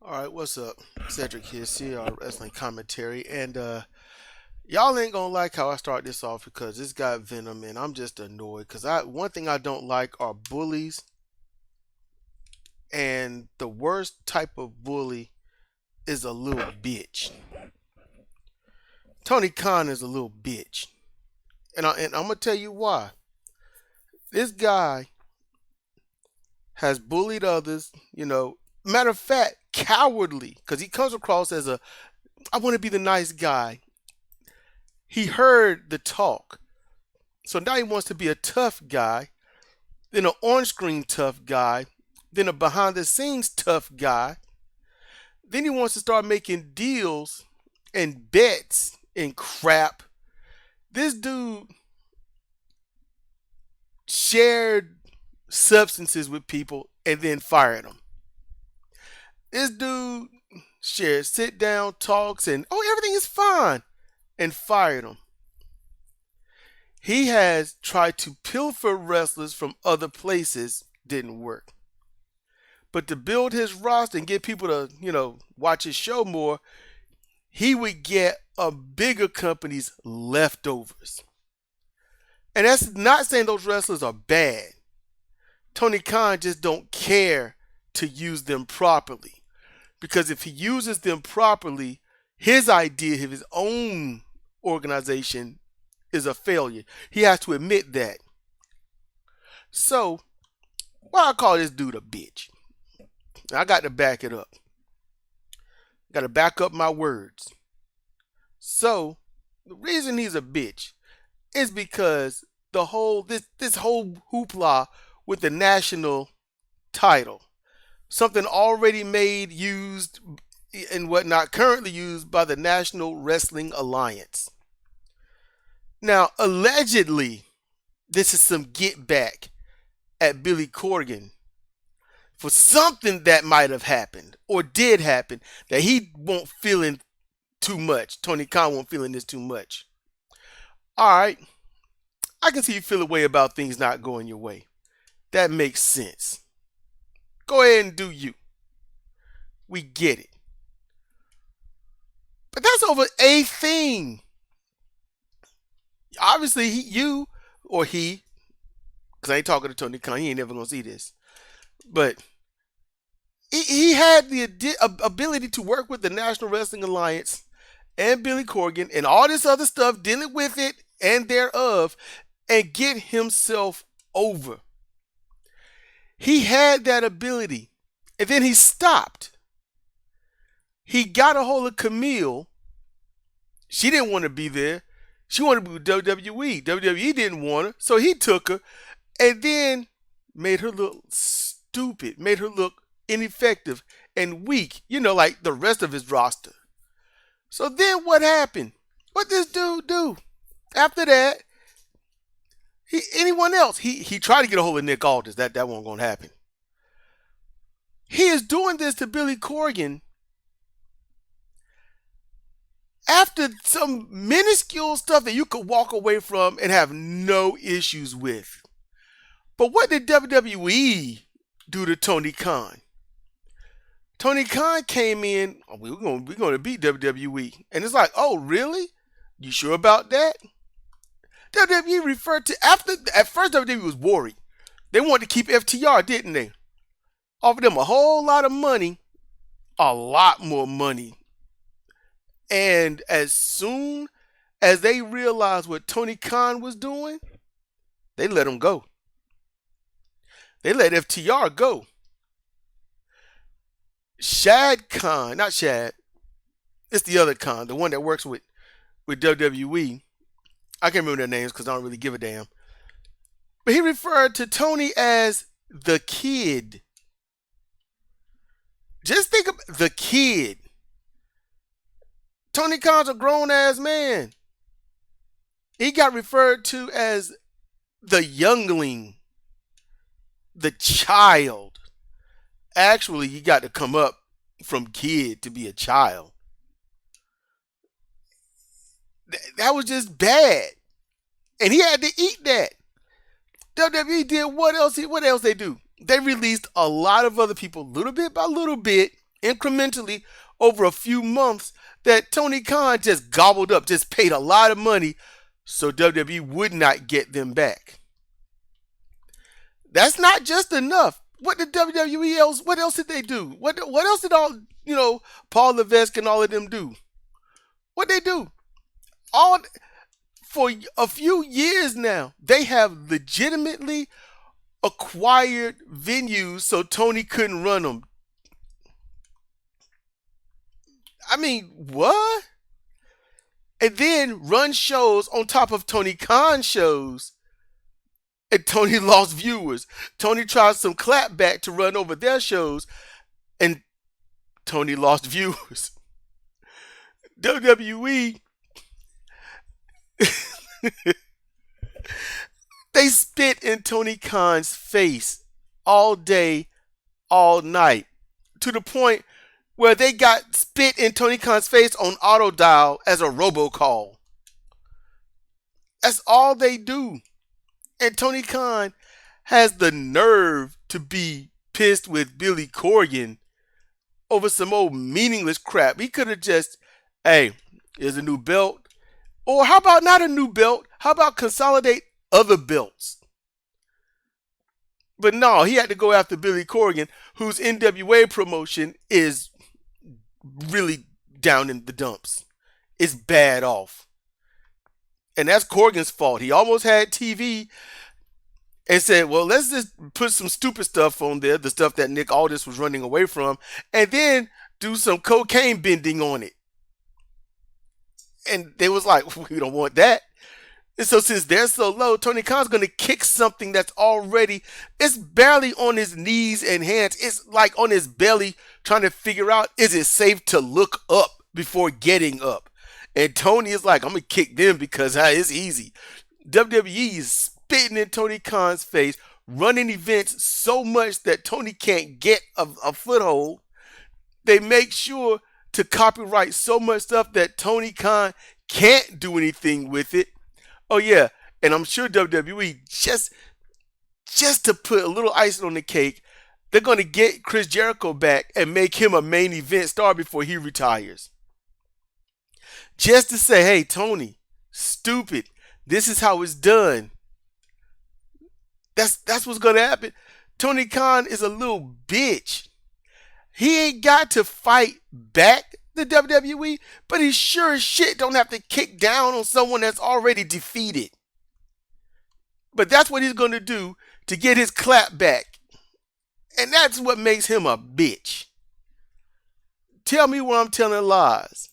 All right, what's up? Cedric here, CR Wrestling Commentary, and y'all ain't gonna like how I start this off because it's got venom, and I'm just annoyed because one thing I don't like are bullies, and the worst type of bully is a little bitch. Tony Khan is a little bitch, and I'm gonna tell you why. This guy has bullied others, Matter of fact, cowardly, because he comes across as I want to be the nice guy. He heard the talk. So now he wants to be a tough guy, then an on screen tough guy, then a behind the scenes tough guy. Then he wants to start making deals and bets and crap. This dude shared substances with people and then fired them. This dude shared sit down talks and everything is fine and fired them. He has tried to pilfer wrestlers from other places, didn't work. But to build his roster and get people to, watch his show more, he would get a bigger company's leftovers. And that's not saying those wrestlers are bad. Tony Khan just don't care to use them properly. Because if he uses them properly, his idea of his own organization is a failure. He has to admit that. So, why I call this dude a bitch? I got to back it up. Got to back up my words. So, the reason he's a bitch is because this whole hoopla with the national title, something already made, used, and whatnot, currently used by the National Wrestling Alliance. Now, allegedly, this is some get back at Billy Corgan for something that might have happened or did happen that he won't feeling too much. Tony Khan won't feeling this too much. All right, I can see you feel a way about things not going your way. That makes sense. Go ahead and do you. We get it. But that's over a thing. Obviously, you or he, because I ain't talking to Tony Khan, he ain't never going to see this. But he had the ability to work with the National Wrestling Alliance and Billy Corgan and all this other stuff, dealing with it and thereof, and get himself over. He had that ability, and then he stopped. He got a hold of Camille. She didn't want to be there. She wanted to be with WWE. WWE didn't want her, so he took her, and then made her look stupid, made her look ineffective and weak, like the rest of his roster. So then what happened? What this dude do? After that, anyone else? He tried to get a hold of Nick Aldis. That wasn't going to happen. He is doing this to Billy Corgan after some minuscule stuff that you could walk away from and have no issues with. But what did WWE do to Tony Khan? Tony Khan came in, we're going to beat WWE. And it's like, oh, really? You sure about that? WWE referred to, at first WWE was worried. They wanted to keep FTR, didn't they? Offered them a whole lot of money, a lot more money. And as soon as they realized what Tony Khan was doing, they let him go. They let FTR go. Shad Khan, not Shad, it's the other Khan, the one that works with WWE. I can't remember their names because I don't really give a damn. But he referred to Tony as the kid. Just think of the kid. Tony Khan's a grown-ass man. He got referred to as the youngling, the child. Actually, he got to come up from kid to be a child. That was just bad. And he had to eat that. WWE did what else? What else they do? They released a lot of other people, little bit by little bit, incrementally over a few months that Tony Khan just gobbled up, just paid a lot of money so WWE would not get them back. That's not just enough. What did WWE else? What else did they do? What else did all Paul Levesque and all of them do? What they do? All for a few years now, they have legitimately acquired venues so Tony couldn't run them. I mean, what? And then run shows on top of Tony Khan shows. And Tony lost viewers. Tony tried some clapback to run over their shows. And Tony lost viewers. WWE, they spit in Tony Khan's face all day, all night. To the point where they got spit in Tony Khan's face on auto dial as a robocall. That's all they do. And Tony Khan has the nerve to be pissed with Billy Corgan over some old meaningless crap. He could have just, hey, here's a new belt. Or how about not a new belt? How about consolidate other belts? But no, he had to go after Billy Corgan, whose NWA promotion is really down in the dumps. It's bad off. And that's Corgan's fault. He almost had TV and said, well, let's just put some stupid stuff on there, the stuff that Nick Aldis was running away from, and then do some cocaine bending on it. And they was like, we don't want that. And so since they're so low, Tony Khan's going to kick something that's already, it's barely on his knees and hands. It's like on his belly trying to figure out, is it safe to look up before getting up? And Tony is like, I'm going to kick them because it's easy. WWE is spitting in Tony Khan's face, running events so much that Tony can't get a foothold. They make sure to copyright so much stuff that Tony Khan can't do anything with it. Oh yeah, and I'm sure WWE, just to put a little icing on the cake, they're going to get Chris Jericho back and make him a main event star before he retires. Just to say, hey, Tony, stupid. This is how it's done. That's what's going to happen. Tony Khan is a little bitch. He ain't got to fight back the WWE, but he sure as shit don't have to kick down on someone that's already defeated. But that's what he's going to do to get his clap back. And that's what makes him a bitch. Tell me where I'm telling lies.